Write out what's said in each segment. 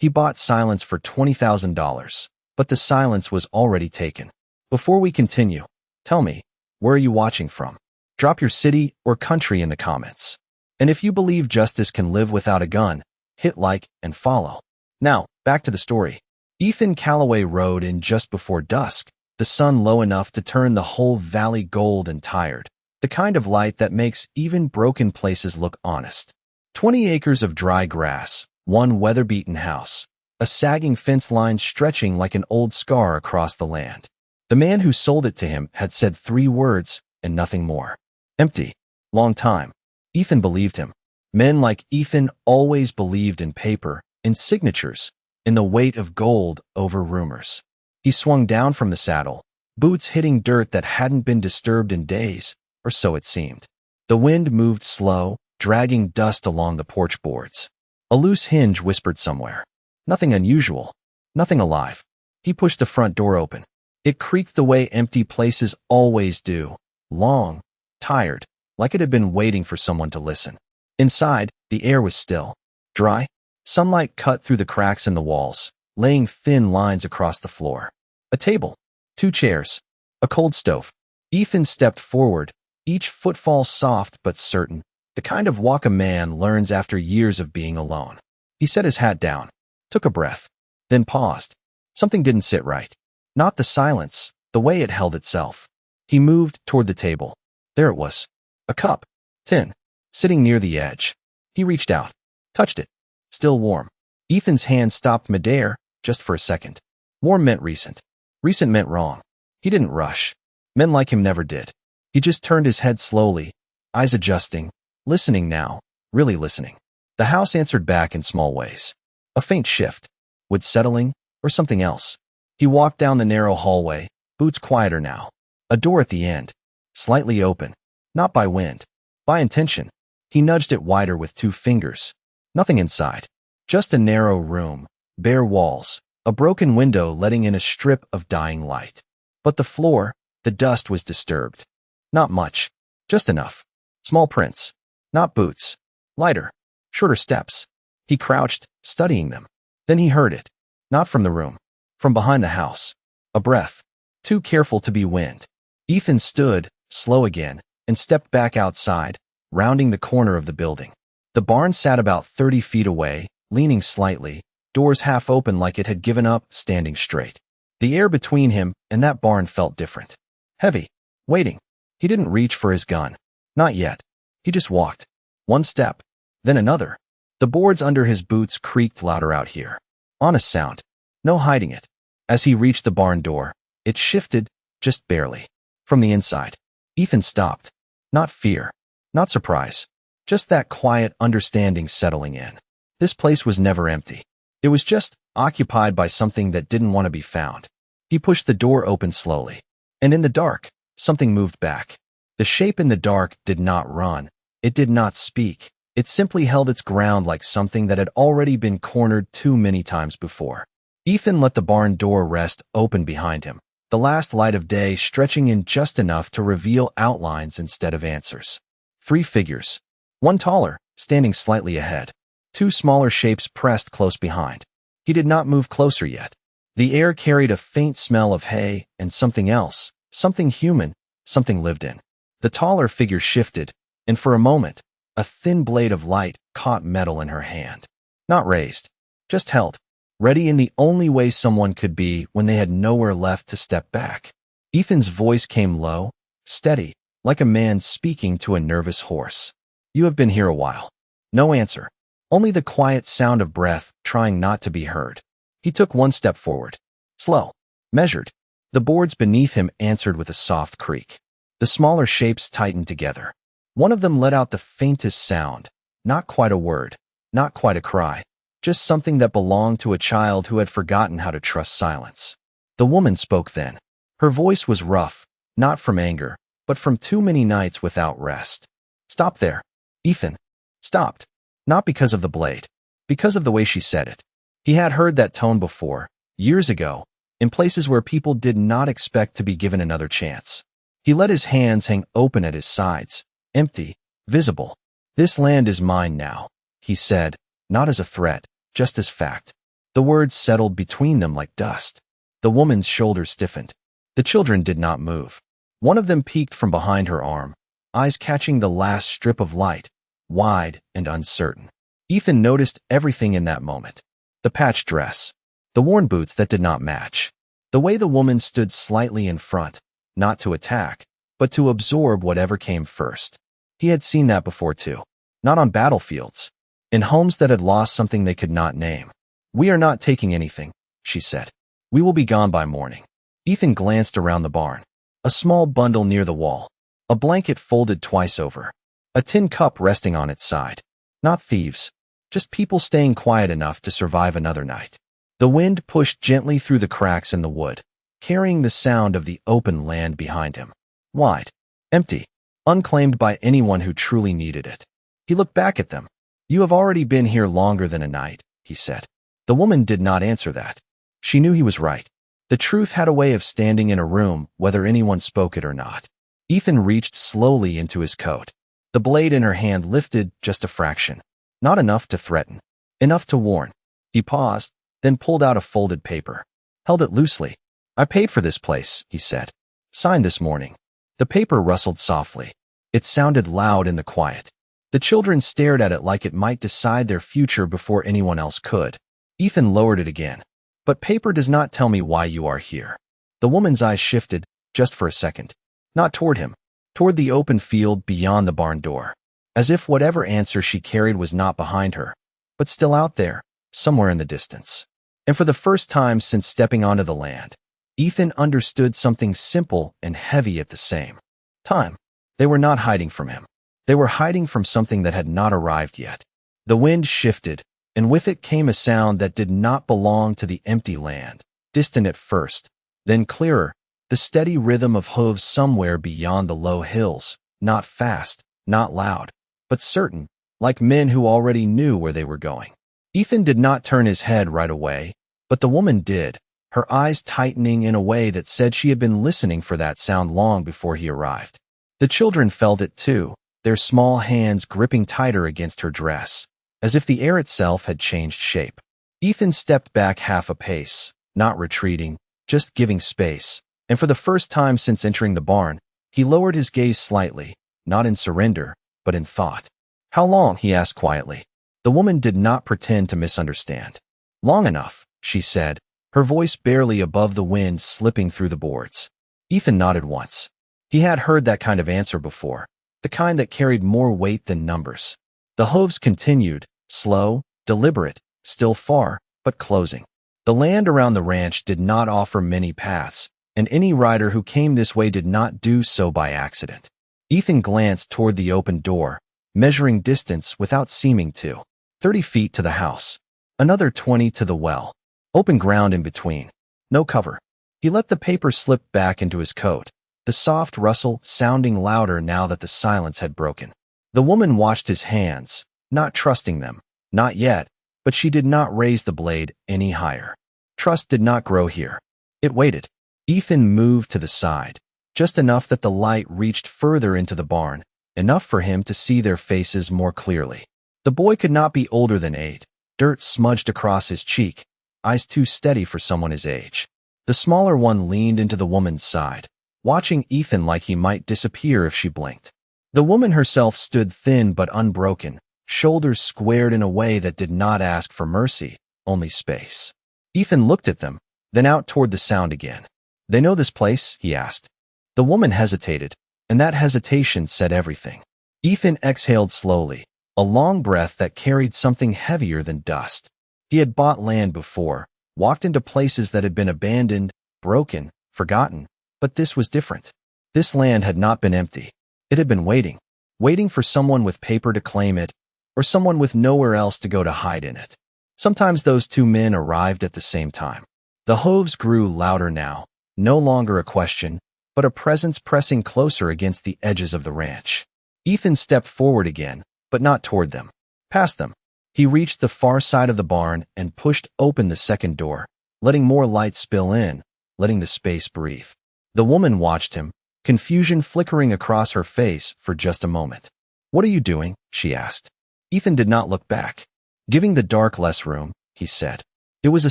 He bought silence for $20,000, but the silence was already taken. Before we continue, tell me, where are you watching from? Drop your city or country in the comments. And if you believe justice can live without a gun, hit like and follow. Now, back to the story. Ethan Calloway rode in just before dusk, the sun low enough to turn the whole valley gold and tired, the kind of light that makes even broken places look honest. 20 acres of dry grass, one weather-beaten house, a sagging fence line stretching like an old scar across the land. The man who sold it to him had said 3 words and nothing more. Empty. Long time. Ethan believed him. Men like Ethan always believed in paper, in signatures, in the weight of gold over rumors. He swung down from the saddle, boots hitting dirt that hadn't been disturbed in days, or so it seemed. The wind moved slow, dragging dust along the porch boards. A loose hinge whispered somewhere. Nothing unusual. Nothing alive. He pushed the front door open. It creaked the way empty places always do. Long, tired, like it had been waiting for someone to listen. Inside, the air was still. Dry. Sunlight cut through the cracks in the walls, laying thin lines across the floor. A table. 2 chairs. A cold stove. Ethan stepped forward, each footfall soft but certain, the kind of walk a man learns after years of being alone. He set his hat down, took a breath, then paused. Something didn't sit right. Not the silence, the way it held itself. He moved toward the table. There it was. A cup. Tin. Sitting near the edge. He reached out. Touched it. Still warm. Ethan's hand stopped midair, just for a second. Warm meant recent. Recent meant wrong. He didn't rush. Men like him never did. He just turned his head slowly, eyes adjusting, listening now, really listening. The house answered back in small ways. A faint shift. Wood settling, or something else. He walked down the narrow hallway, boots quieter now. A door at the end, slightly open, not by wind, by intention. He nudged it wider with 2 fingers. Nothing inside. Just a narrow room, bare walls, a broken window letting in a strip of dying light. But the floor, the dust was disturbed. Not much. Just enough. Small prints. Not boots. Lighter. Shorter steps. He crouched, studying them. Then he heard it. Not from the room. From behind the house. A breath. Too careful to be wind. Ethan stood, slow again, and stepped back outside, rounding the corner of the building. The barn sat about 30 feet away, leaning slightly, doors half open like it had given up, standing straight. The air between him and that barn felt different. Heavy. Waiting. He didn't reach for his gun. Not yet. He just walked. 1 step. Then another. The boards under his boots creaked louder out here. Honest sound. No hiding it. As he reached the barn door, it shifted, just barely. From the inside. Ethan stopped. Not fear. Not surprise. Just that quiet understanding settling in. This place was never empty. It was just occupied by something that didn't want to be found. He pushed the door open slowly. And in the dark, something moved back. The shape in the dark did not run. It did not speak. It simply held its ground like something that had already been cornered too many times before. Ethan let the barn door rest open behind him, the last light of day stretching in just enough to reveal outlines instead of answers. 3 figures. 1 taller, standing slightly ahead. 2 smaller shapes pressed close behind. He did not move closer yet. The air carried a faint smell of hay and something else, something human, something lived in. The taller figure shifted, and for a moment, a thin blade of light caught metal in her hand. Not raised, just held, ready in the only way someone could be when they had nowhere left to step back. Ethan's voice came low, steady, like a man speaking to a nervous horse. You have been here a while. No answer. Only the quiet sound of breath trying not to be heard. He took 1 step forward. Slow. Measured. The boards beneath him answered with a soft creak. The smaller shapes tightened together. One of them let out the faintest sound. Not quite a word. Not quite a cry. Just something that belonged to a child who had forgotten how to trust silence. The woman spoke then. Her voice was rough, not from anger, but from too many nights without rest. Stop there. Ethan. Stopped. Not because of the blade. Because of the way she said it. He had heard that tone before, years ago, in places where people did not expect to be given another chance. He let his hands hang open at his sides, empty, visible. This land is mine now, he said, not as a threat, just as fact. The words settled between them like dust. The woman's shoulders stiffened. The children did not move. One of them peeked from behind her arm, eyes catching the last strip of light, wide and uncertain. Ethan noticed everything in that moment. The patched dress, the worn boots that did not match, the way the woman stood slightly in front, not to attack, but to absorb whatever came first. He had seen that before too. Not on battlefields. In homes that had lost something they could not name. "We are not taking anything," she said. "We will be gone by morning." Ethan glanced around the barn. A small bundle near the wall. A blanket folded twice over. A tin cup resting on its side. Not thieves. Just people staying quiet enough to survive another night. The wind pushed gently through the cracks in the wood, carrying the sound of the open land behind him. Wide. Empty. Unclaimed by anyone who truly needed it. He looked back at them. "You have already been here longer than a night," he said. The woman did not answer that. She knew he was right. The truth had a way of standing in a room, whether anyone spoke it or not. Ethan reached slowly into his coat. The blade in her hand lifted just a fraction. Not enough to threaten. Enough to warn. He paused, then pulled out a folded paper. Held it loosely. "I paid for this place," he said. "Signed this morning." The paper rustled softly. It sounded loud in the quiet. The children stared at it like it might decide their future before anyone else could. Ethan lowered it again. "But paper does not tell me why you are here." The woman's eyes shifted, just for a second. Not toward him. Toward the open field beyond the barn door. As if whatever answer she carried was not behind her, but still out there, somewhere in the distance. And for the first time since stepping onto the land, Ethan understood something simple and heavy at the same time. They were not hiding from him. They were hiding from something that had not arrived yet. The wind shifted, and with it came a sound that did not belong to the empty land, distant at first, then clearer, the steady rhythm of hooves somewhere beyond the low hills, not fast, not loud, but certain, like men who already knew where they were going. Ethan did not turn his head right away, but the woman did, her eyes tightening in a way that said she had been listening for that sound long before he arrived. The children felt it too, their small hands gripping tighter against her dress, as if the air itself had changed shape. Ethan stepped back half a pace, not retreating, just giving space, and for the first time since entering the barn, he lowered his gaze slightly, not in surrender, but in thought. "How long?" he asked quietly. The woman did not pretend to misunderstand. "Long enough," she said, her voice barely above the wind slipping through the boards. Ethan nodded once. He had heard that kind of answer before, the kind that carried more weight than numbers. The hooves continued, slow, deliberate, still far, but closing. The land around the ranch did not offer many paths, and any rider who came this way did not do so by accident. Ethan glanced toward the open door, measuring distance without seeming to. 30 feet to the house. Another 20 to the well. Open ground in between. No cover. He let the paper slip back into his coat, the soft rustle sounding louder now that the silence had broken. The woman watched his hands, not trusting them, not yet, but she did not raise the blade any higher. Trust did not grow here. It waited. Ethan moved to the side, just enough that the light reached further into the barn, enough for him to see their faces more clearly. The boy could not be older than 8, dirt smudged across his cheek, eyes too steady for someone his age. The smaller one leaned into the woman's side, watching Ethan like he might disappear if she blinked. The woman herself stood thin but unbroken, shoulders squared in a way that did not ask for mercy, only space. Ethan looked at them, then out toward the sound again. "They know this place?" he asked. The woman hesitated, and that hesitation said everything. Ethan exhaled slowly, a long breath that carried something heavier than dust. He had bought land before, walked into places that had been abandoned, broken, forgotten, but this was different. This land had not been empty. It had been waiting, waiting for someone with paper to claim it, or someone with nowhere else to go to hide in it. Sometimes those two men arrived at the same time. The hooves grew louder now, no longer a question, but a presence pressing closer against the edges of the ranch. Ethan stepped forward again, but not toward them. Past them. He reached the far side of the barn and pushed open the second door, letting more light spill in, letting the space breathe. The woman watched him, confusion flickering across her face for just a moment. "What are you doing?" she asked. Ethan did not look back. "Giving the dark less room," he said. It was a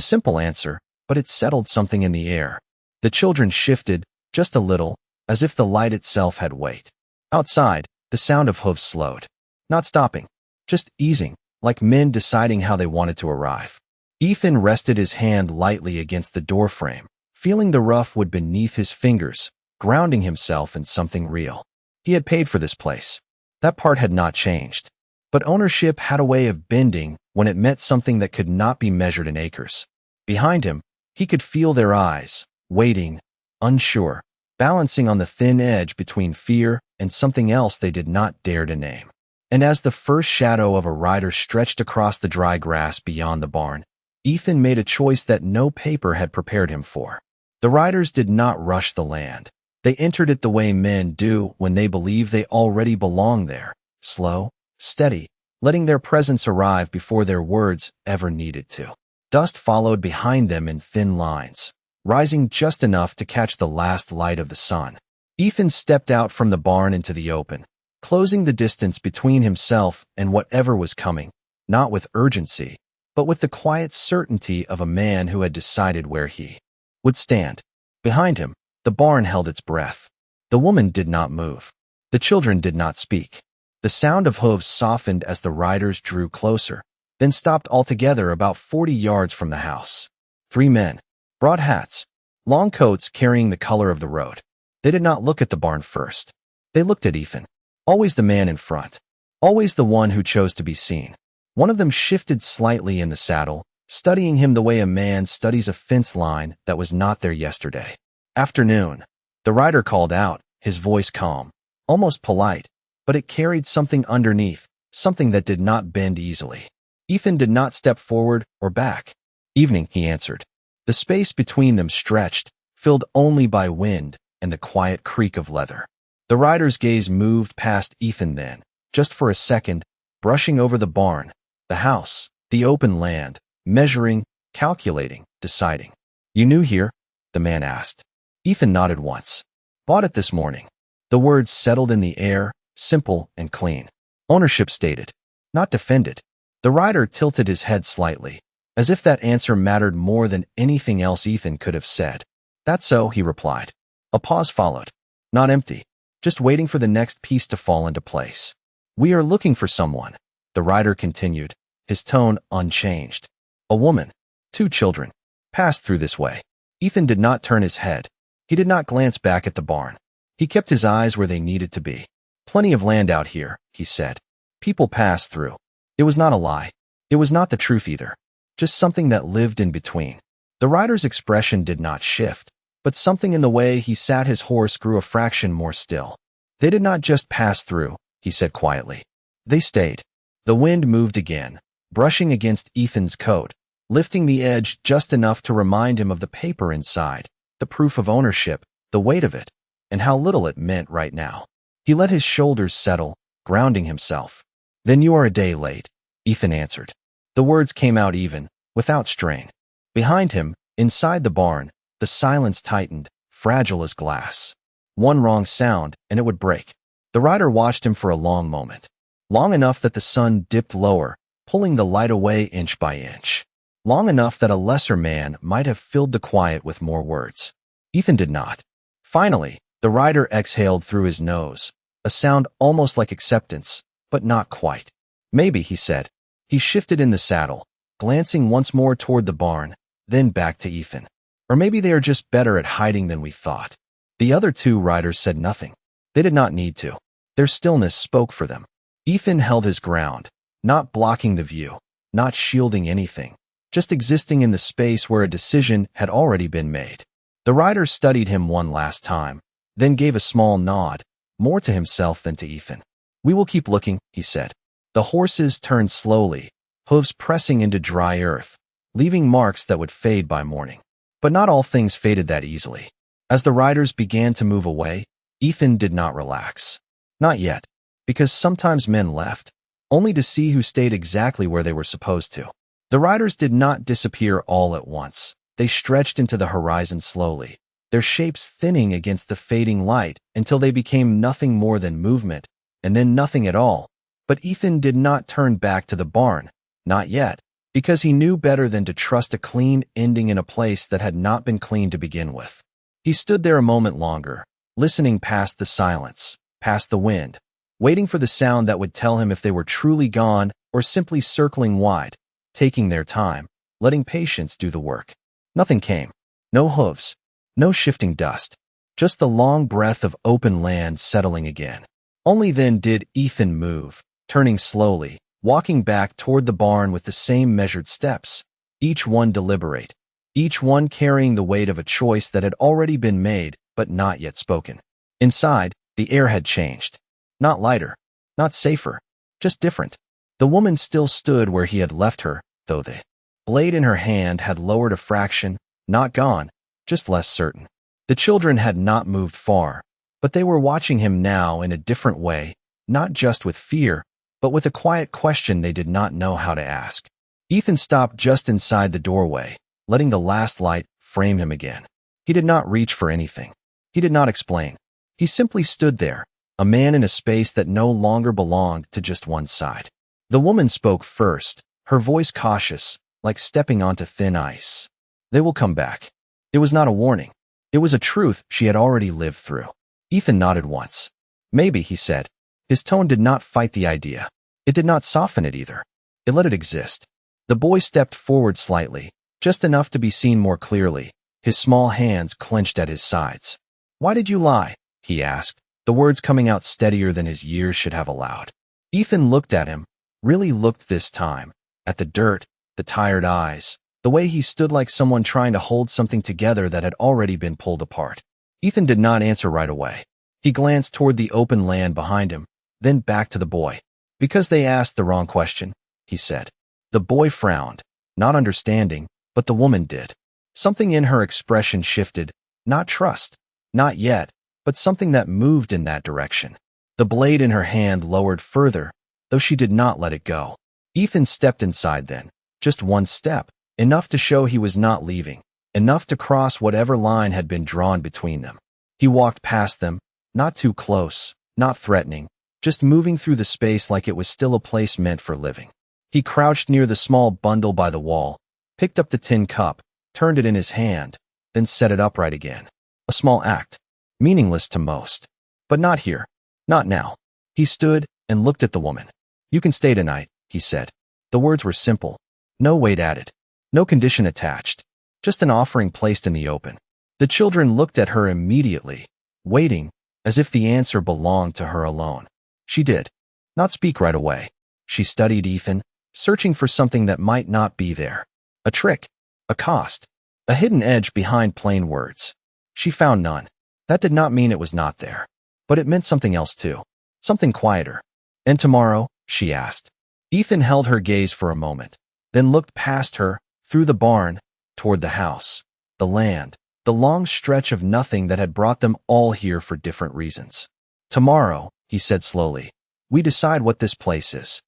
simple answer, but it settled something in the air. The children shifted, just a little, as if the light itself had weight. Outside, the sound of hooves slowed. Not stopping, just easing, like men deciding how they wanted to arrive. Ethan rested his hand lightly against the doorframe, feeling the rough wood beneath his fingers, grounding himself in something real. He had paid for this place. That part had not changed. But ownership had a way of bending when it meant something that could not be measured in acres. Behind him, he could feel their eyes, waiting, unsure, balancing on the thin edge between fear and something else they did not dare to name. And as the first shadow of a rider stretched across the dry grass beyond the barn, Ethan made a choice that no paper had prepared him for. The riders did not rush the land. They entered it the way men do when they believe they already belong there, slow, steady, letting their presence arrive before their words ever needed to. Dust followed behind them in thin lines, rising just enough to catch the last light of the sun. Ethan stepped out from the barn into the open, closing the distance between himself and whatever was coming, not with urgency, but with the quiet certainty of a man who had decided where he would stand. Behind him, the barn held its breath. The woman did not move. The children did not speak. The sound of hooves softened as the riders drew closer, then stopped altogether about 40 yards from the house. 3 men, broad hats, long coats carrying the color of the road. They did not look at the barn first. They looked at Ethan. Always the man in front. Always the one who chose to be seen. One of them shifted slightly in the saddle, studying him the way a man studies a fence line that was not there yesterday. Afternoon. The rider called out, his voice calm, almost polite, but it carried something underneath, something that did not bend easily. Ethan did not step forward or back. Evening, he answered. The space between them stretched, filled only by wind and the quiet creak of leather. The rider's gaze moved past Ethan then, just for a second, brushing over the barn, the house, the open land, measuring, calculating, deciding. You knew here? The man asked. Ethan nodded once. Bought it this morning. The words settled in the air, simple and clean. Ownership stated, not defended. The rider tilted his head slightly, as if that answer mattered more than anything else Ethan could have said. That's so, he replied. A pause followed. Not empty, just waiting for the next piece to fall into place. We are looking for someone, the rider continued, his tone unchanged. A woman, 2 children, passed through this way. Ethan did not turn his head. He did not glance back at the barn. He kept his eyes where they needed to be. Plenty of land out here, he said. People passed through. It was not a lie. It was not the truth either. Just something that lived in between. The rider's expression did not shift, but something in the way he sat his horse grew a fraction more still. They did not just pass through, he said quietly. They stayed. The wind moved again, brushing against Ethan's coat, lifting the edge just enough to remind him of the paper inside, the proof of ownership, the weight of it, and how little it meant right now. He let his shoulders settle, grounding himself. Then you are a day late, Ethan answered. The words came out even, without strain. Behind him, inside the barn, the silence tightened, fragile as glass. One wrong sound, and it would break. The rider watched him for a long moment. Long enough that the sun dipped lower, pulling the light away inch by inch. Long enough that a lesser man might have filled the quiet with more words. Ethan did not. Finally, the rider exhaled through his nose, a sound almost like acceptance, but not quite. Maybe, he said. He shifted in the saddle, glancing once more toward the barn, then back to Ethan. Or maybe they are just better at hiding than we thought. The other 2 riders said nothing. They did not need to. Their stillness spoke for them. Ethan held his ground, not blocking the view, not shielding anything, just existing in the space where a decision had already been made. The rider studied him one last time, then gave a small nod, more to himself than to Ethan. We will keep looking, he said. The horses turned slowly, hooves pressing into dry earth, leaving marks that would fade by morning. But not all things faded that easily. As the riders began to move away, Ethan did not relax. Not yet, because sometimes men left, only to see who stayed exactly where they were supposed to. The riders did not disappear all at once. They stretched into the horizon slowly, their shapes thinning against the fading light until they became nothing more than movement, and then nothing at all. But Ethan did not turn back to the barn, not yet. because he knew better than to trust a clean ending in a place that had not been clean to begin with. He stood there a moment longer, listening past the silence, past the wind, waiting for the sound that would tell him if they were truly gone or simply circling wide, taking their time, letting patience do the work. Nothing came. No hooves, no shifting dust, just the long breath of open land settling again. Only then did Ethan move, turning slowly, walking back toward the barn with the same measured steps, each one deliberate, each one carrying the weight of a choice that had already been made but not yet spoken. Inside, the air had changed. Not lighter, not safer, just different. The woman still stood where he had left her, though the blade in her hand had lowered a fraction, not gone, just less certain. The children had not moved far, but they were watching him now in a different way, not just with fear, but with a quiet question they did not know how to ask. Ethan stopped just inside the doorway, letting the last light frame him again. He did not reach for anything. He did not explain. He simply stood there, a man in a space that no longer belonged to just one side. The woman spoke first, her voice cautious, like stepping onto thin ice. They will come back. It was not a warning. It was a truth she had already lived through. Ethan nodded once. Maybe, he said. His tone did not fight the idea. It did not soften it either. It let it exist. The boy stepped forward slightly, just enough to be seen more clearly, his small hands clenched at his sides. Why did you lie? He asked, the words coming out steadier than his years should have allowed. Ethan looked at him, really looked this time, at the dirt, the tired eyes, the way he stood like someone trying to hold something together that had already been pulled apart. Ethan did not answer right away. He glanced toward the open land behind him, then back to the boy. Because they asked the wrong question, he said. The boy frowned, not understanding, but the woman did. Something in her expression shifted, not trust, not yet, but something that moved in that direction. The blade in her hand lowered further, though she did not let it go. Ethan stepped inside then, just one step, enough to show he was not leaving, enough to cross whatever line had been drawn between them. He walked past them, not too close, not threatening, just moving through the space like it was still a place meant for living. He crouched near the small bundle by the wall, picked up the tin cup, turned it in his hand, then set it upright again. A small act, meaningless to most. But not here. Not now. He stood and looked at the woman. You can stay tonight, he said. The words were simple. No weight added. No condition attached. Just an offering placed in the open. The children looked at her immediately, waiting, as if the answer belonged to her alone. She did not speak right away. She studied Ethan, searching for something that might not be there. A trick, a cost, a hidden edge behind plain words. She found none. That did not mean it was not there. But it meant something else too. Something quieter. And tomorrow? She asked. Ethan held her gaze for a moment, then looked past her, through the barn, toward the house, the land, the long stretch of nothing that had brought them all here for different reasons. Tomorrow, he said slowly, we decide what this place is.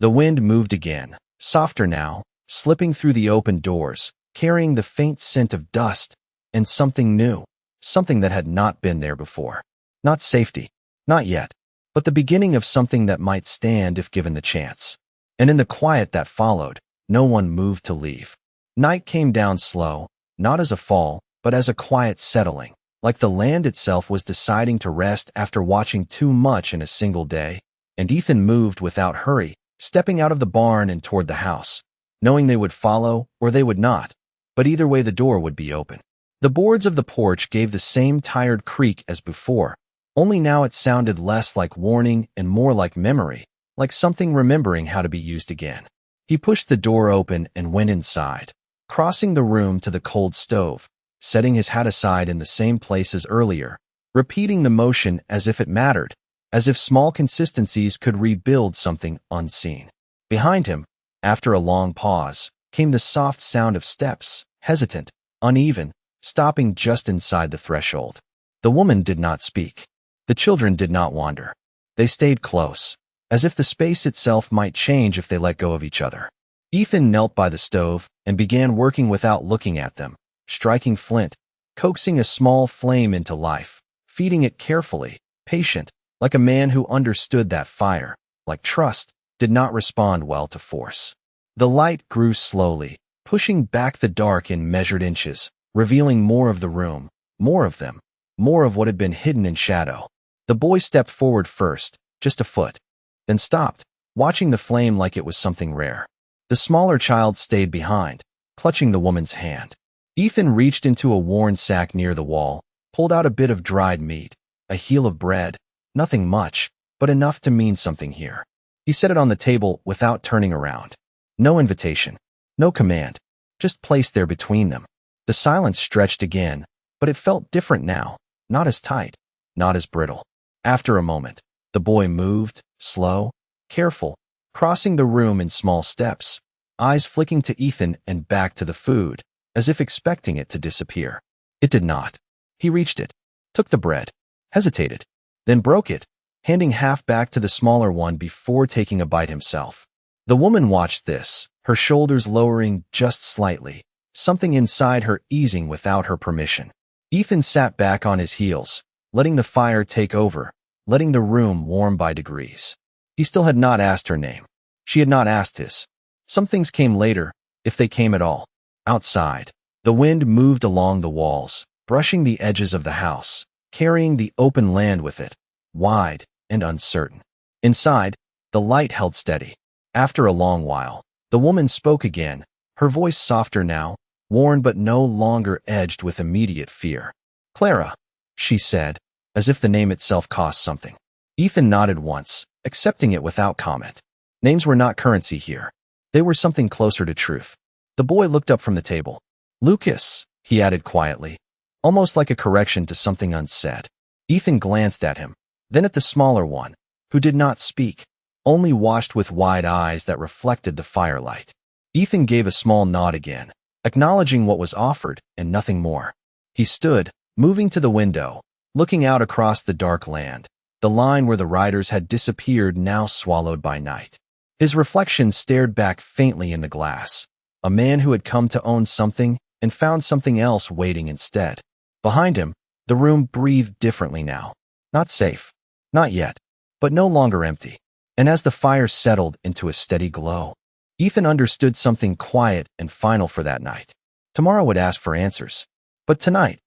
The wind moved again, softer now, slipping through the open doors, carrying the faint scent of dust, and something new, something that had not been there before. Not safety, not yet, but the beginning of something that might stand if given the chance. And in the quiet that followed, no one moved to leave. Night came down slow, not as a fall, but as a quiet settling, like the land itself was deciding to rest after watching too much in a single day, and Ethan moved without hurry, stepping out of the barn and toward the house, knowing they would follow or they would not, but either way the door would be open. The boards of the porch gave the same tired creak as before, only now it sounded less like warning and more like memory, like something remembering how to be used again. He pushed the door open and went inside, crossing the room to the cold stove, setting his hat aside in the same place as earlier, repeating the motion as if it mattered, as if small consistencies could rebuild something unseen. Behind him, after a long pause, came the soft sound of steps, hesitant, uneven, stopping just inside the threshold. The woman did not speak. The children did not wander. They stayed close, as if the space itself might change if they let go of each other. Ethan knelt by the stove and began working without looking at them, striking flint, coaxing a small flame into life, feeding it carefully, patient, like a man who understood that fire, like trust, did not respond well to force. The light grew slowly, pushing back the dark in measured inches, revealing more of the room, more of them, more of what had been hidden in shadow. The boy stepped forward first, just a foot, then stopped, watching the flame like it was something rare. The smaller child stayed behind, clutching the woman's hand. Ethan reached into a worn sack near the wall, pulled out a bit of dried meat, a heel of bread, nothing much, but enough to mean something here. He set it on the table without turning around. No invitation, no command, just placed there between them. The silence stretched again, but it felt different now, not as tight, not as brittle. After a moment, the boy moved, slow, careful, crossing the room in small steps, eyes flicking to Ethan and back to the food, as if expecting it to disappear. It did not. He reached it, took the bread, hesitated, then broke it, handing half back to the smaller one before taking a bite himself. The woman watched this, her shoulders lowering just slightly, something inside her easing without her permission. Ethan sat back on his heels, letting the fire take over, letting the room warm by degrees. He still had not asked her name. She had not asked his. Some things came later, if they came at all. Outside, the wind moved along the walls, brushing the edges of the house, carrying the open land with it, wide and uncertain. Inside, the light held steady. After a long while, the woman spoke again, her voice softer now, worn but no longer edged with immediate fear. "Clara," she said, as if the name itself cost something. Ethan nodded once, accepting it without comment. Names were not currency here. They were something closer to truth. The boy looked up from the table. "Lucas," he added quietly, almost like a correction to something unsaid. Ethan glanced at him, then at the smaller one, who did not speak, only watched with wide eyes that reflected the firelight. Ethan gave a small nod again, acknowledging what was offered and nothing more. He stood, moving to the window, looking out across the dark land, the line where the riders had disappeared now swallowed by night. His reflection stared back faintly in the glass, a man who had come to own something and found something else waiting instead. Behind him, the room breathed differently now. Not safe. Not yet. But no longer empty. And as the fire settled into a steady glow, Ethan understood something quiet and final for that night. Tomorrow would ask for answers. But tonight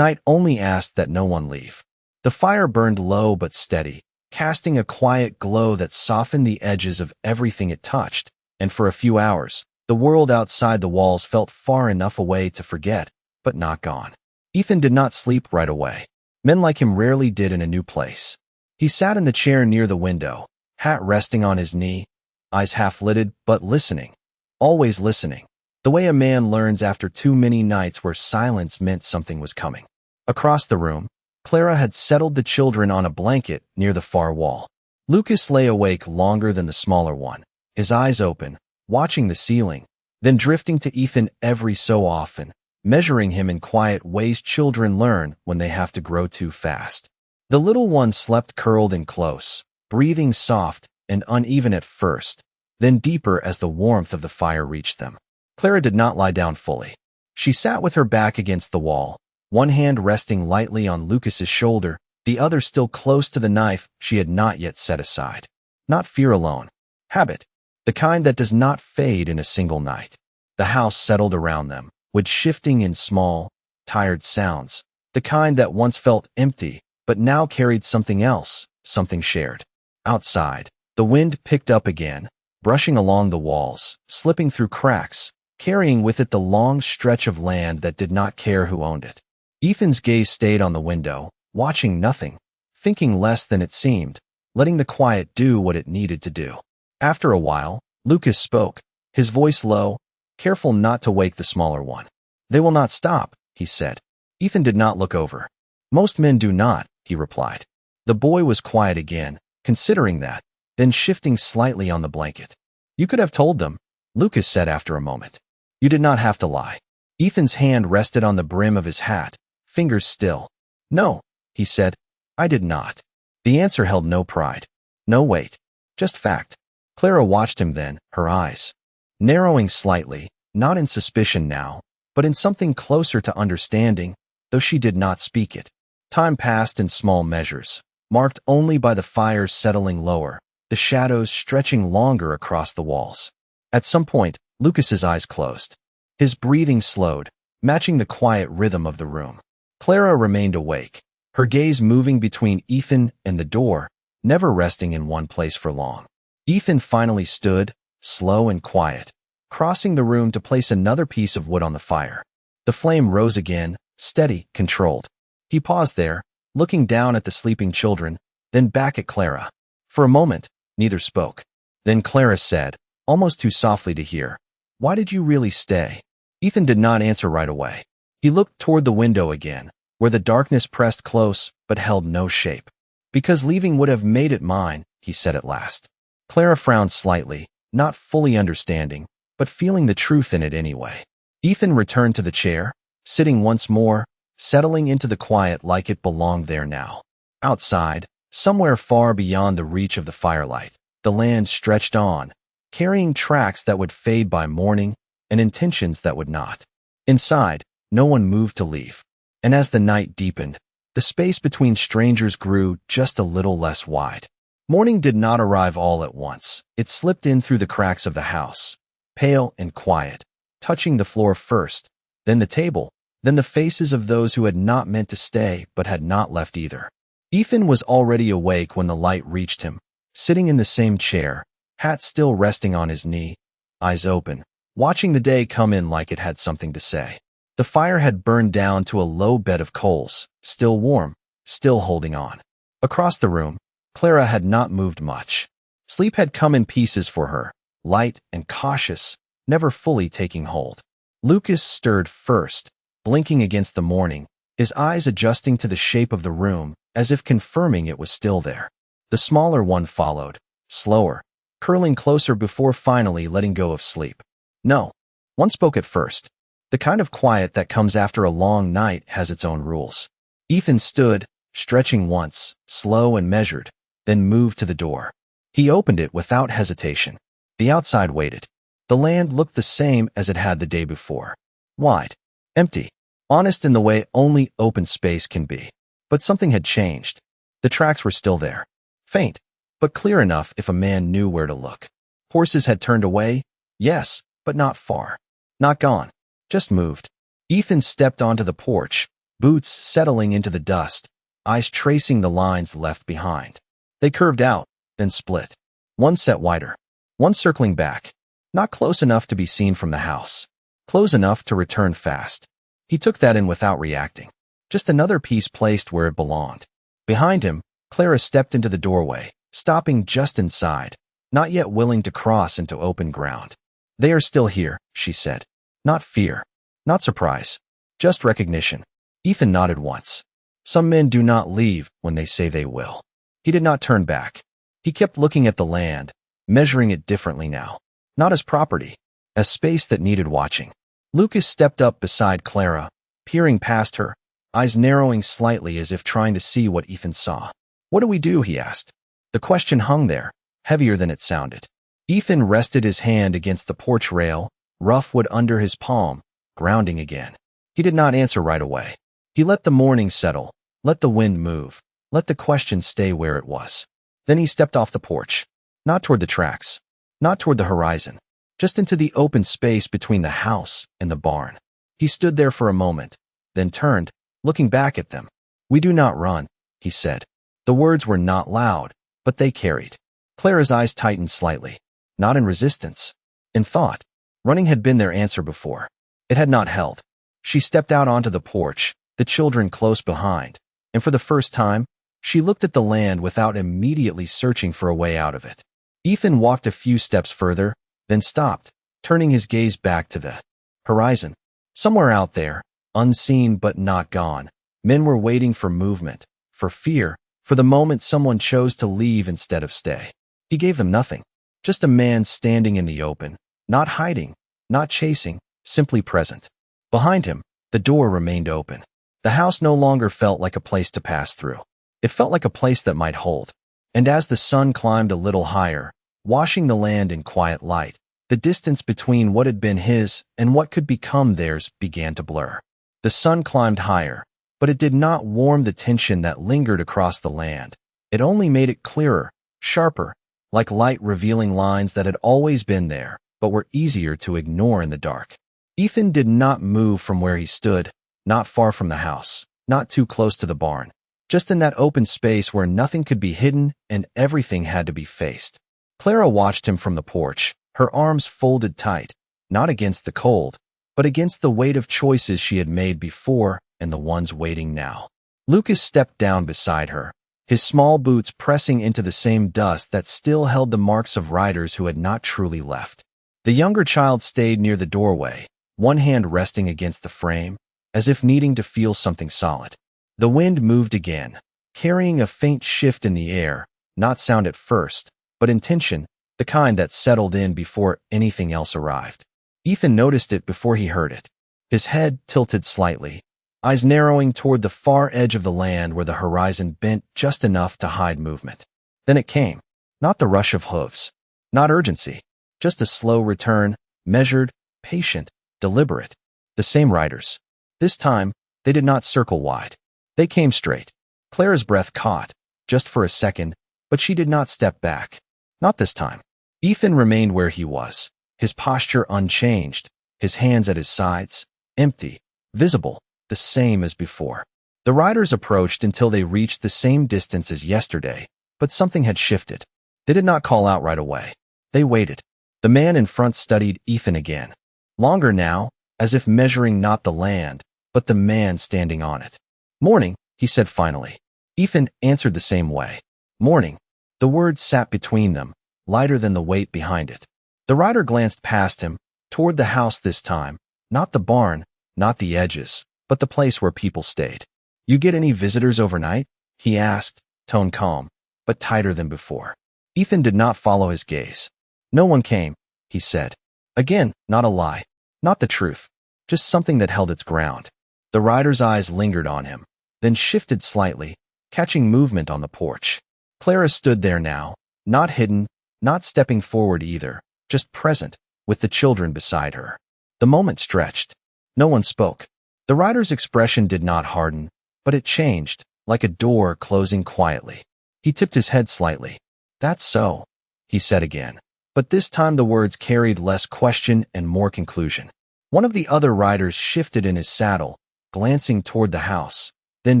only asked that no one leave. The fire burned low but steady, casting a quiet glow that softened the edges of everything it touched, and for a few hours, the world outside the walls felt far enough away to forget, but not gone. Ethan did not sleep right away. Men like him rarely did in a new place. He sat in the chair near the window, hat resting on his knee, eyes half-lidded, but listening. Always listening. The way a man learns after too many nights where silence meant something was coming. Across the room, Clara had settled the children on a blanket near the far wall. Lucas lay awake longer than the smaller one, his eyes open, watching the ceiling, then drifting to Ethan every so often, measuring him in quiet ways children learn when they have to grow too fast. The little one slept curled and close, breathing soft and uneven at first, then deeper as the warmth of the fire reached them. Clara did not lie down fully. She sat with her back against the wall, one hand resting lightly on Lucas's shoulder, the other still close to the knife she had not yet set aside. Not fear alone. Habit. The kind that does not fade in a single night. The house settled around them, with shifting in small, tired sounds, the kind that once felt empty, but now carried something else, something shared. Outside, the wind picked up again, brushing along the walls, slipping through cracks, carrying with it the long stretch of land that did not care who owned it. Ethan's gaze stayed on the window, watching nothing, thinking less than it seemed, letting the quiet do what it needed to do. After a while, Lucas spoke, his voice low, careful not to wake the smaller one. "They will not stop," he said. Ethan did not look over. "Most men do not," he replied. The boy was quiet again, considering that, then shifting slightly on the blanket. "You could have told them," Lucas said after a moment. "You did not have to lie." Ethan's hand rested on the brim of his hat, fingers still. "No," he said, "I did not." The answer held no pride, no weight, just fact. Clara watched him then, her eyes narrowing slightly, not in suspicion now, but in something closer to understanding, though she did not speak it. Time passed in small measures, marked only by the fires settling lower, the shadows stretching longer across the walls. At some point, Lucas's eyes closed. His breathing slowed, matching the quiet rhythm of the room. Clara remained awake, her gaze moving between Ethan and the door, never resting in one place for long. Ethan finally stood, slow and quiet, crossing the room to place another piece of wood on the fire. The flame rose again, steady, controlled. He paused there, looking down at the sleeping children, then back at Clara. For a moment, neither spoke. Then Clara said, almost too softly to hear, "Why did you really stay?" Ethan did not answer right away. He looked toward the window again, where the darkness pressed close but held no shape. "Because leaving would have made it mine," he said at last. Clara frowned slightly, not fully understanding, but feeling the truth in it anyway. Ethan returned to the chair, sitting once more, settling into the quiet like it belonged there now. Outside, somewhere far beyond the reach of the firelight, the land stretched on, carrying tracks that would fade by morning and intentions that would not. Inside, no one moved to leave. And as the night deepened, the space between strangers grew just a little less wide. Morning did not arrive all at once. It slipped in through the cracks of the house, pale and quiet, touching the floor first, then the table, then the faces of those who had not meant to stay but had not left either. Ethan was already awake when the light reached him, sitting in the same chair, hat still resting on his knee, eyes open, watching the day come in like it had something to say. The fire had burned down to a low bed of coals, still warm, still holding on. Across the room, Clara had not moved much. Sleep had come in pieces for her, light and cautious, never fully taking hold. Lucas stirred first, blinking against the morning, his eyes adjusting to the shape of the room, as if confirming it was still there. The smaller one followed, slower, curling closer before finally letting go of sleep. No. One spoke at first. The kind of quiet that comes after a long night has its own rules. Ethan stood, stretching once, slow and measured, then moved to the door. He opened it without hesitation. The outside waited. The land looked the same as it had the day before. Wide, empty, honest in the way only open space can be. But something had changed. The tracks were still there. Faint, but clear enough if a man knew where to look. Horses had turned away, yes, but not far. Not gone. Just moved. Ethan stepped onto the porch, boots settling into the dust, eyes tracing the lines left behind. They curved out, then split. One set wider. One circling back. Not close enough to be seen from the house. Close enough to return fast. He took that in without reacting. Just another piece placed where it belonged. Behind him, Clara stepped into the doorway, stopping just inside, not yet willing to cross into open ground. "They are still here," she said. Not fear, not surprise, just recognition. Ethan nodded once. Some men do not leave when they say they will. He did not turn back. He kept looking at the land, measuring it differently now. Not as property, as space that needed watching. Lucas stepped up beside Clara, peering past her, eyes narrowing slightly as if trying to see what Ethan saw. "What do we do?" he asked. The question hung there, heavier than it sounded. Ethan rested his hand against the porch rail, rough wood under his palm, grounding again. He did not answer right away. He let the morning settle, let the wind move, let the question stay where it was. Then he stepped off the porch. Not toward the tracks, not toward the horizon, just into the open space between the house and the barn. He stood there for a moment, then turned, looking back at them. "We do not run," he said. The words were not loud, but they carried. Clara's eyes tightened slightly, not in resistance, in thought. Running had been their answer before. It had not held. She stepped out onto the porch, the children close behind, and for the first time, she looked at the land without immediately searching for a way out of it. Ethan walked a few steps further, then stopped, turning his gaze back to the horizon. Somewhere out there, unseen but not gone, men were waiting for movement, for fear, for the moment someone chose to leave instead of stay. He gave them nothing, just a man standing in the open, not hiding, not chasing, simply present. Behind him, the door remained open. The house no longer felt like a place to pass through. It felt like a place that might hold. And as the sun climbed a little higher, washing the land in quiet light, the distance between what had been his and what could become theirs began to blur. The sun climbed higher, but it did not warm the tension that lingered across the land. It only made it clearer, sharper, like light revealing lines that had always been there, but were easier to ignore in the dark. Ethan did not move from where he stood, not far from the house, not too close to the barn, just in that open space where nothing could be hidden and everything had to be faced. Clara watched him from the porch, her arms folded tight, not against the cold, but against the weight of choices she had made before and the ones waiting now. Lucas stepped down beside her, his small boots pressing into the same dust that still held the marks of riders who had not truly left. The younger child stayed near the doorway, one hand resting against the frame, as if needing to feel something solid. The wind moved again, carrying a faint shift in the air, not sound at first, but intention, the kind that settled in before anything else arrived. Ethan noticed it before he heard it. His head tilted slightly, eyes narrowing toward the far edge of the land where the horizon bent just enough to hide movement. Then it came. Not the rush of hooves, not urgency, just a slow return, measured, patient, deliberate. The same riders. This time, they did not circle wide. They came straight. Clara's breath caught, just for a second, but she did not step back. Not this time. Ethan remained where he was, his posture unchanged, his hands at his sides, empty, visible, the same as before. The riders approached until they reached the same distance as yesterday, but something had shifted. They did not call out right away. They waited. The man in front studied Ethan again. Longer now, as if measuring not the land, but the man standing on it. "Morning," he said finally. Ethan answered the same way. "Morning." The words sat between them, lighter than the weight behind it. The rider glanced past him, toward the house this time, not the barn, not the edges, but the place where people stayed. "You get any visitors overnight?" he asked, tone calm, but tighter than before. Ethan did not follow his gaze. "No one came," he said. Again, not a lie, not the truth, just something that held its ground. The rider's eyes lingered on him, then shifted slightly, catching movement on the porch. Clara stood there now, not hidden, not stepping forward either, just present, with the children beside her. The moment stretched. No one spoke. The rider's expression did not harden, but it changed, like a door closing quietly. He tipped his head slightly. "That's so," he said again, but this time the words carried less question and more conclusion. One of the other riders shifted in his saddle, glancing toward the house, then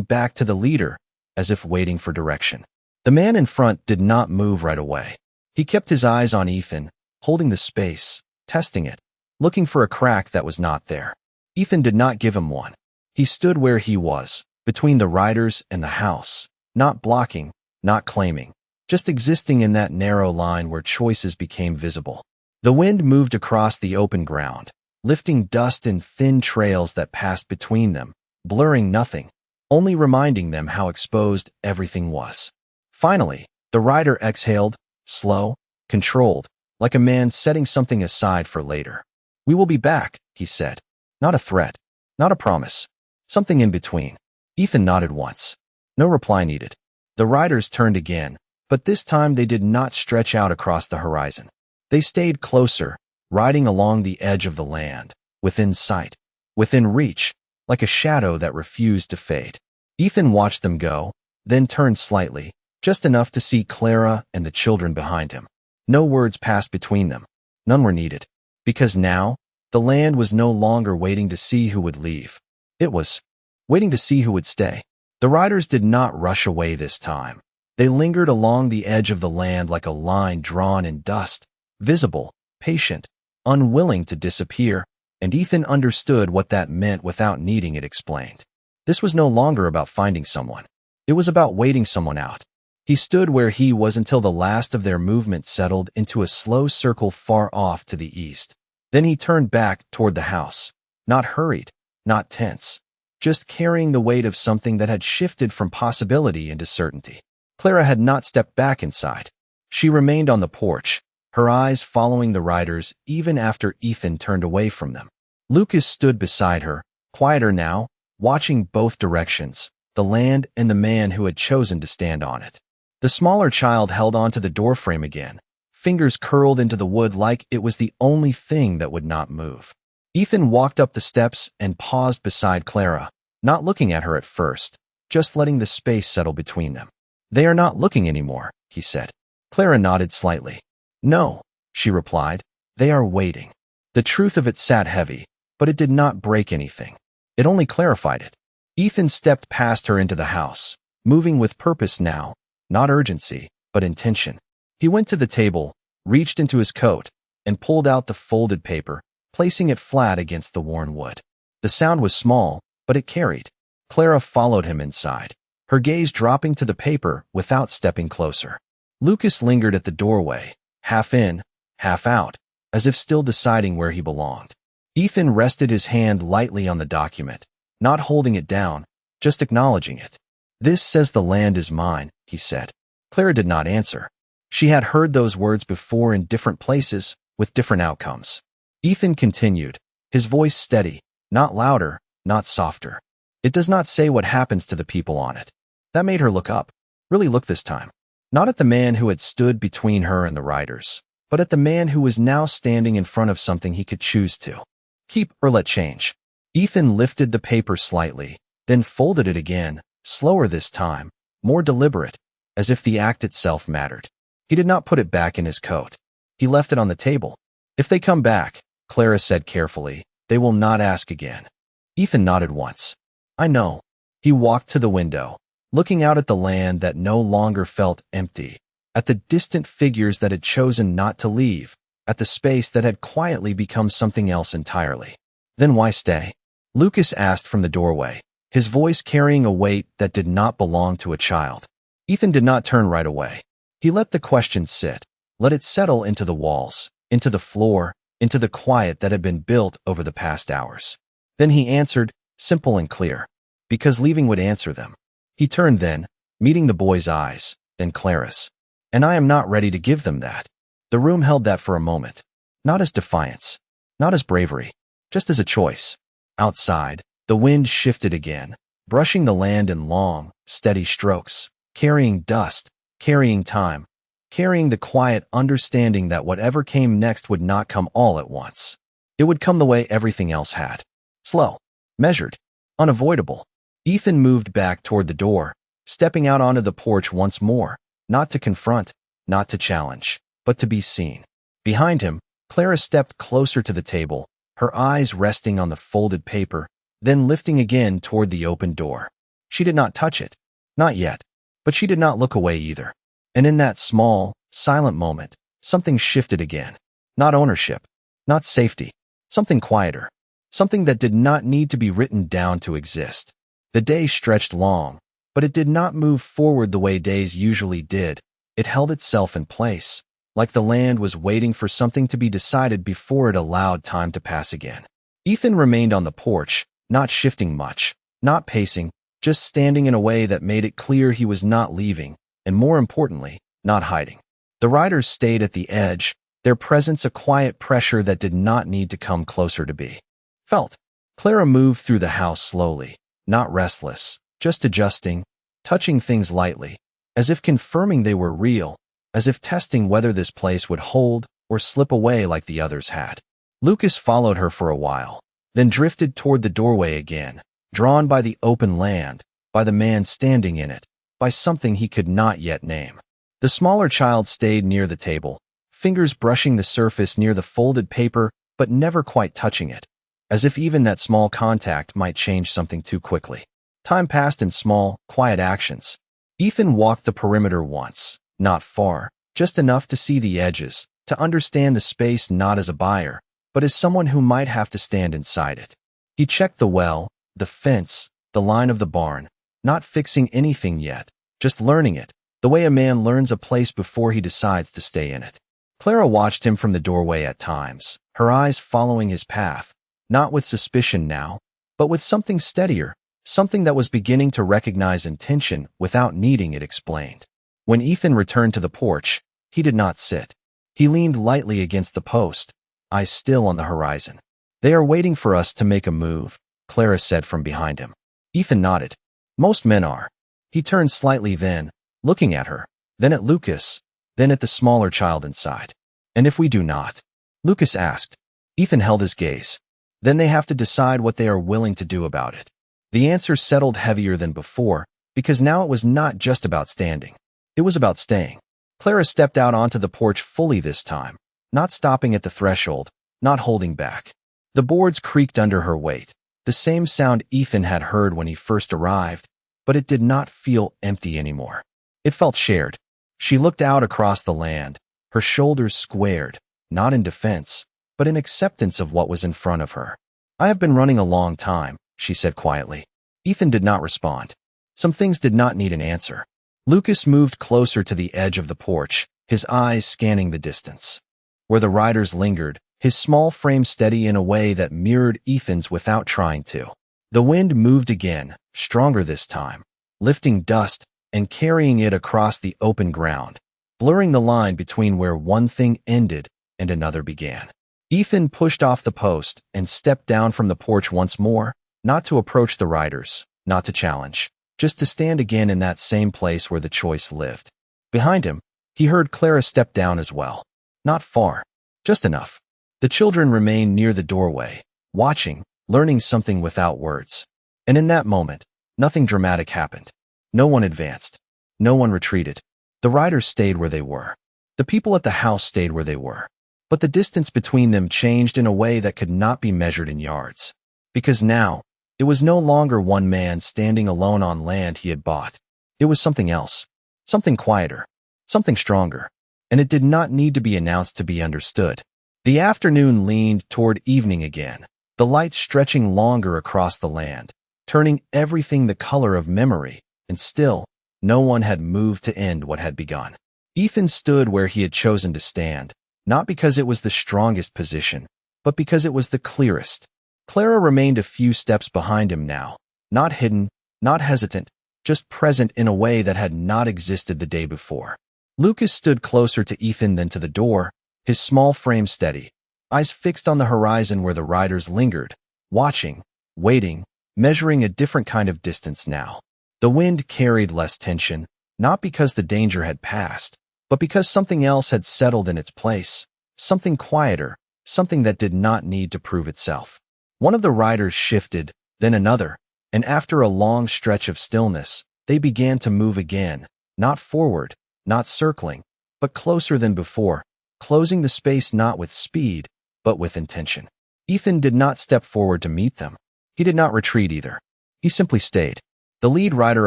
back to the leader, as if waiting for direction. The man in front did not move right away. He kept his eyes on Ethan, holding the space, testing it, looking for a crack that was not there. Ethan did not give him one. He stood where he was, between the riders and the house, not blocking, not claiming, just existing in that narrow line where choices became visible. The wind moved across the open ground, lifting dust in thin trails that passed between them, blurring nothing, only reminding them how exposed everything was. Finally, the rider exhaled, slow, controlled, like a man setting something aside for later. "We will be back," he said. Not a threat, not a promise, something in between. Ethan nodded once. No reply needed. The riders turned again, but this time they did not stretch out across the horizon. They stayed closer, riding along the edge of the land, within sight, within reach, like a shadow that refused to fade. Ethan watched them go, then turned slightly, just enough to see Clara and the children behind him. No words passed between them. None were needed. Because now, the land was no longer waiting to see who would leave. It was waiting to see who would stay. The riders did not rush away this time. They lingered along the edge of the land like a line drawn in dust, visible, patient, unwilling to disappear, and Ethan understood what that meant without needing it explained. This was no longer about finding someone. It was about waiting someone out. He stood where he was until the last of their movement settled into a slow circle far off to the east. Then he turned back toward the house, not hurried, not tense, just carrying the weight of something that had shifted from possibility into certainty. Clara had not stepped back inside. She remained on the porch, her eyes following the riders even after Ethan turned away from them. Lucas stood beside her, quieter now, watching both directions, the land and the man who had chosen to stand on it. The smaller child held onto the doorframe again, fingers curled into the wood like it was the only thing that would not move. Ethan walked up the steps and paused beside Clara, not looking at her at first, just letting the space settle between them. "They are not looking anymore," he said. Clara nodded slightly. "No," she replied, They are waiting. The truth of it sat heavy, but it did not break anything. It only clarified it. Ethan stepped past her into the house, moving with purpose now, not urgency, but intention. He went to the table, reached into his coat, and pulled out the folded paper, placing it flat against the worn wood. The sound was small, but it carried. Clara followed him inside, her gaze dropping to the paper without stepping closer. Lucas lingered at the doorway, half in, half out, as if still deciding where he belonged. Ethan rested his hand lightly on the document, not holding it down, just acknowledging it. "This says the land is mine," he said. Clara did not answer. She had heard those words before in different places, with different outcomes. Ethan continued, his voice steady, not louder, not softer. "It does not say what happens to the people on it." That made her look up. Really look this time. Not at the man who had stood between her and the riders, but at the man who was now standing in front of something he could choose to keep or let change. Ethan lifted the paper slightly, then folded it again, slower this time, more deliberate, as if the act itself mattered. He did not put it back in his coat. He left it on the table. "If they come back," Clara said carefully, "they will not ask again." Ethan nodded once. "I know." He walked to the window, looking out at the land that no longer felt empty, at the distant figures that had chosen not to leave, at the space that had quietly become something else entirely. "Then why stay?" Lucas asked from the doorway, his voice carrying a weight that did not belong to a child. Ethan did not turn right away. He let the question sit, let it settle into the walls, into the floor, into the quiet that had been built over the past hours. Then he answered, simple and clear, because leaving would answer them. He turned then, meeting the boy's eyes, then Clara's. "And I am not ready to give them that." The room held that for a moment. Not as defiance, not as bravery, just as a choice. Outside, the wind shifted again, brushing the land in long, steady strokes, carrying dust, carrying time, carrying the quiet understanding that whatever came next would not come all at once. It would come the way everything else had. Slow, measured, unavoidable. Ethan moved back toward the door, stepping out onto the porch once more, not to confront, not to challenge, but to be seen. Behind him, Clara stepped closer to the table, her eyes resting on the folded paper, then lifting again toward the open door. She did not touch it. Not yet. But she did not look away either. And in that small, silent moment, something shifted again. Not ownership. Not safety. Something quieter. Something that did not need to be written down to exist. The day stretched long, but it did not move forward the way days usually did. It held itself in place, like the land was waiting for something to be decided before it allowed time to pass again. Ethan remained on the porch, not shifting much, not pacing, just standing in a way that made it clear he was not leaving, and more importantly, not hiding. The riders stayed at the edge, their presence a quiet pressure that did not need to come closer to be felt. Clara moved through the house slowly, not restless, just adjusting, touching things lightly, as if confirming they were real, as if testing whether this place would hold or slip away like the others had. Lucas followed her for a while, then drifted toward the doorway again, drawn by the open land, by the man standing in it, by something he could not yet name. The smaller child stayed near the table, fingers brushing the surface near the folded paper but never quite touching it, as if even that small contact might change something too quickly. Time passed in small, quiet actions. Ethan walked the perimeter once, not far, just enough to see the edges, to understand the space not as a buyer, but as someone who might have to stand inside it. He checked the well, the fence, the line of the barn, not fixing anything yet, just learning it, the way a man learns a place before he decides to stay in it. Clara watched him from the doorway at times, her eyes following his path, not with suspicion now, but with something steadier, something that was beginning to recognize intention without needing it explained. When Ethan returned to the porch, he did not sit. He leaned lightly against the post, eyes still on the horizon. "They are waiting for us to make a move," Clara said from behind him. Ethan nodded. "Most men are." He turned slightly then, looking at her, then at Lucas, then at the smaller child inside. "And if we do not?" Lucas asked. Ethan held his gaze. "Then they have to decide what they are willing to do about it." The answer settled heavier than before, because now it was not just about standing. It was about staying. Clara stepped out onto the porch fully this time, not stopping at the threshold, not holding back. The boards creaked under her weight, the same sound Ethan had heard when he first arrived, but it did not feel empty anymore. It felt shared. She looked out across the land, her shoulders squared, not in defense, but in acceptance of what was in front of her. "I have been running a long time," she said quietly. Ethan did not respond. Some things did not need an answer. Lucas moved closer to the edge of the porch, his eyes scanning the distance. Where the riders lingered, his small frame steady in a way that mirrored Ethan's without trying to. The wind moved again, stronger this time, lifting dust and carrying it across the open ground, blurring the line between where one thing ended and another began. Ethan pushed off the post and stepped down from the porch once more, not to approach the riders, not to challenge, just to stand again in that same place where the choice lived. Behind him, he heard Clara step down as well. Not far, just enough. The children remained near the doorway, watching, learning something without words. And in that moment, nothing dramatic happened. No one advanced. No one retreated. The riders stayed where they were. The people at the house stayed where they were. But the distance between them changed in a way that could not be measured in yards. Because now, it was no longer one man standing alone on land he had bought. It was something else. Something quieter. Something stronger. And it did not need to be announced to be understood. The afternoon leaned toward evening again, the light stretching longer across the land, turning everything the color of memory, and still, no one had moved to end what had begun. Ethan stood where he had chosen to stand, not because it was the strongest position, but because it was the clearest. Clara remained a few steps behind him now, not hidden, not hesitant, just present in a way that had not existed the day before. Lucas stood closer to Ethan than to the door, his small frame steady, eyes fixed on the horizon where the riders lingered, watching, waiting, measuring a different kind of distance now. The wind carried less tension, not because the danger had passed, but because something else had settled in its place, something quieter, something that did not need to prove itself. One of the riders shifted, then another, and after a long stretch of stillness, they began to move again, not forward, not circling, but closer than before, closing the space not with speed, but with intention. Ethan did not step forward to meet them. He did not retreat either. He simply stayed. The lead rider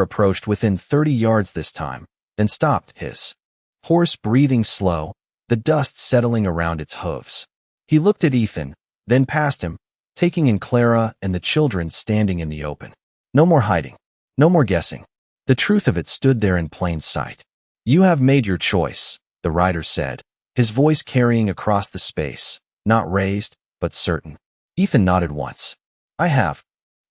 approached within 30 yards this time, then stopped, his horse breathing slow, the dust settling around its hooves. He looked at Ethan, then past him, taking in Clara and the children standing in the open. No more hiding. No more guessing. The truth of it stood there in plain sight. "You have made your choice," the rider said, his voice carrying across the space, not raised, but certain. Ethan nodded once. "I have."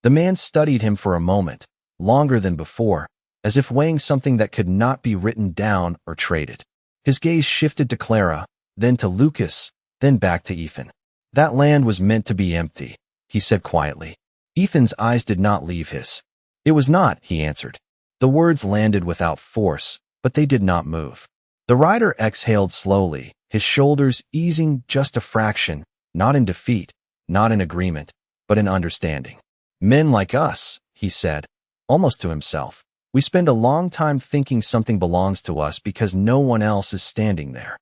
The man studied him for a moment, longer than before, as if weighing something that could not be written down or traded. His gaze shifted to Clara, then to Lucas, then back to Ethan. "That land was meant to be empty," he said quietly. Ethan's eyes did not leave his. "It was not," he answered. The words landed without force, but they did not move. The rider exhaled slowly, his shoulders easing just a fraction, not in defeat, not in agreement, but in understanding. "Men like us," he said, almost to himself, "we spend a long time thinking something belongs to us because no one else is standing there."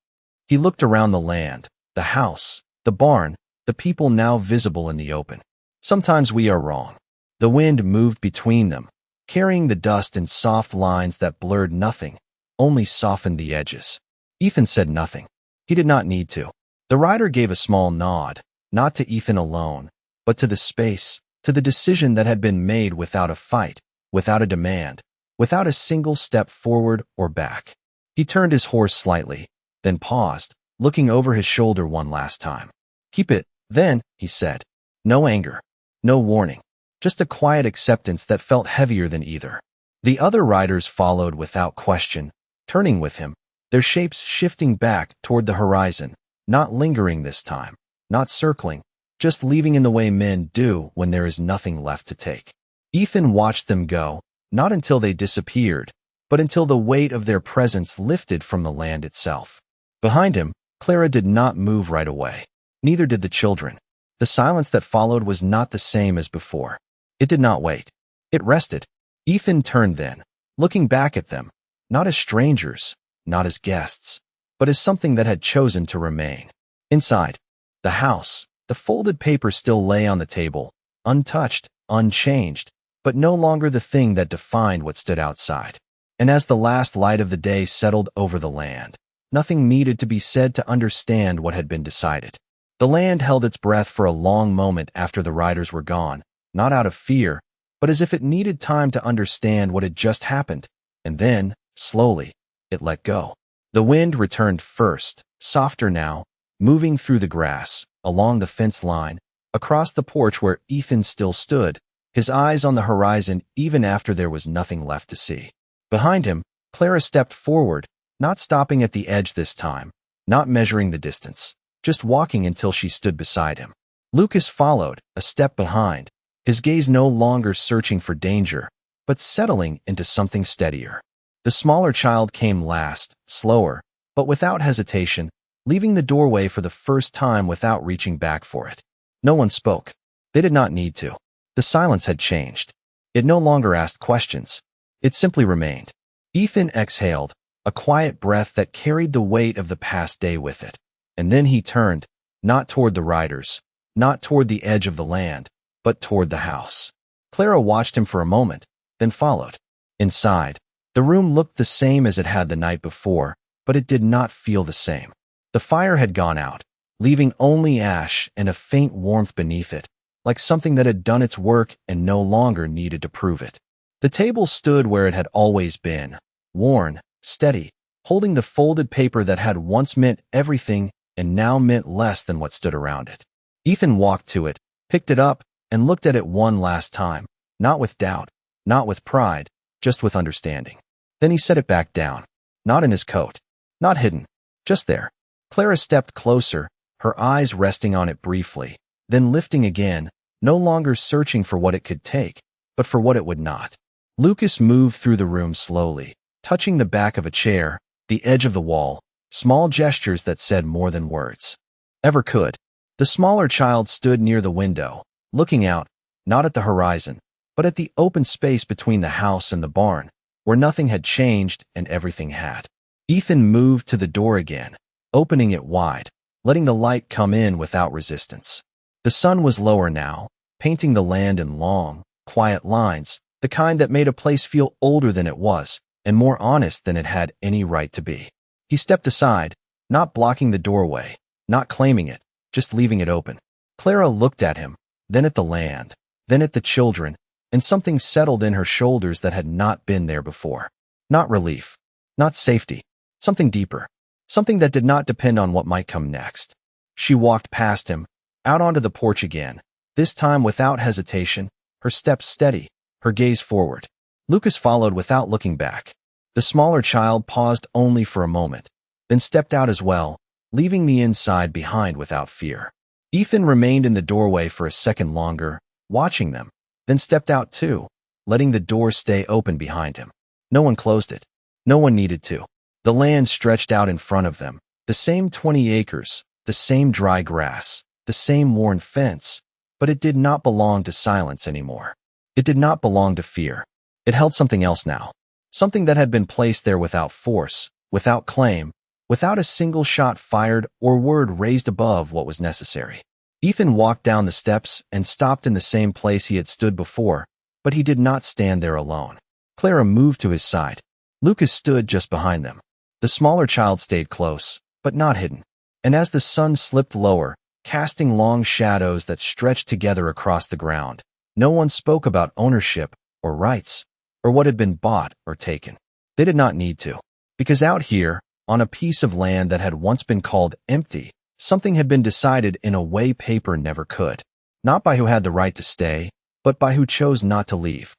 He looked around the land, the house, the barn, the people now visible in the open. "Sometimes we are wrong." The wind moved between them, carrying the dust in soft lines that blurred nothing, only softened the edges. Ethan said nothing. He did not need to. The rider gave a small nod, not to Ethan alone, but to the space, to the decision that had been made without a fight, without a demand, without a single step forward or back. He turned his horse slightly, then paused, looking over his shoulder one last time. "Keep it, then," he said. No anger, no warning, just a quiet acceptance that felt heavier than either. The other riders followed without question, turning with him, their shapes shifting back toward the horizon, not lingering this time, not circling, just leaving in the way men do when there is nothing left to take. Ethan watched them go, not until they disappeared, but until the weight of their presence lifted from the land itself. Behind him, Clara did not move right away. Neither did the children. The silence that followed was not the same as before. It did not wait. It rested. Ethan turned then, looking back at them, not as strangers, not as guests, but as something that had chosen to remain. Inside the house, the folded paper still lay on the table, untouched, unchanged, but no longer the thing that defined what stood outside. And as the last light of the day settled over the land, nothing needed to be said to understand what had been decided. The land held its breath for a long moment after the riders were gone, not out of fear, but as if it needed time to understand what had just happened. And then, slowly, it let go. The wind returned first, softer now, moving through the grass, along the fence line, across the porch where Ethan still stood, his eyes on the horizon even after there was nothing left to see. Behind him, Clara stepped forward, not stopping at the edge this time, not measuring the distance, just walking until she stood beside him. Lucas followed, a step behind, his gaze no longer searching for danger, but settling into something steadier. The smaller child came last, slower, but without hesitation, leaving the doorway for the first time without reaching back for it. No one spoke. They did not need to. The silence had changed. It no longer asked questions. It simply remained. Ethan exhaled, a quiet breath that carried the weight of the past day with it. And then he turned, not toward the riders, not toward the edge of the land, but toward the house. Clara watched him for a moment, then followed. Inside, the room looked the same as it had the night before, but it did not feel the same. The fire had gone out, leaving only ash and a faint warmth beneath it, like something that had done its work and no longer needed to prove it. The table stood where it had always been, worn, steady, holding the folded paper that had once meant everything and now meant less than what stood around it. Ethan walked to it, picked it up, and looked at it one last time, not with doubt, not with pride, just with understanding. Then he set it back down, not in his coat, not hidden, just there. Clara stepped closer, her eyes resting on it briefly, then lifting again, no longer searching for what it could take, but for what it would not. Lucas moved through the room slowly, touching the back of a chair, the edge of the wall, small gestures that said more than words ever could. The smaller child stood near the window, looking out, not at the horizon, but at the open space between the house and the barn, where nothing had changed and everything had. Ethan moved to the door again, opening it wide, letting the light come in without resistance. The sun was lower now, painting the land in long, quiet lines, the kind that made a place feel older than it was and more honest than it had any right to be. He stepped aside, not blocking the doorway, not claiming it, just leaving it open. Clara looked at him, then at the land, then at the children, and something settled in her shoulders that had not been there before. Not relief, not safety, something deeper, something that did not depend on what might come next. She walked past him, out onto the porch again, this time without hesitation, her steps steady, her gaze forward. Lucas followed without looking back. The smaller child paused only for a moment, then stepped out as well, leaving the inside behind without fear. Ethan remained in the doorway for a second longer, watching them, then stepped out too, letting the door stay open behind him. No one closed it. No one needed to. The land stretched out in front of them, the same 20 acres, the same dry grass, the same worn fence, but it did not belong to silence anymore. It did not belong to fear. It held something else now, something that had been placed there without force, without claim, without a single shot fired or word raised above what was necessary. Ethan walked down the steps and stopped in the same place he had stood before, but he did not stand there alone. Clara moved to his side. Lucas stood just behind them. The smaller child stayed close, but not hidden. And as the sun slipped lower, casting long shadows that stretched together across the ground, no one spoke about ownership or rights, or what had been bought or taken. They did not need to, because out here, on a piece of land that had once been called empty, something had been decided in a way paper never could. Not by who had the right to stay, but by who chose not to leave.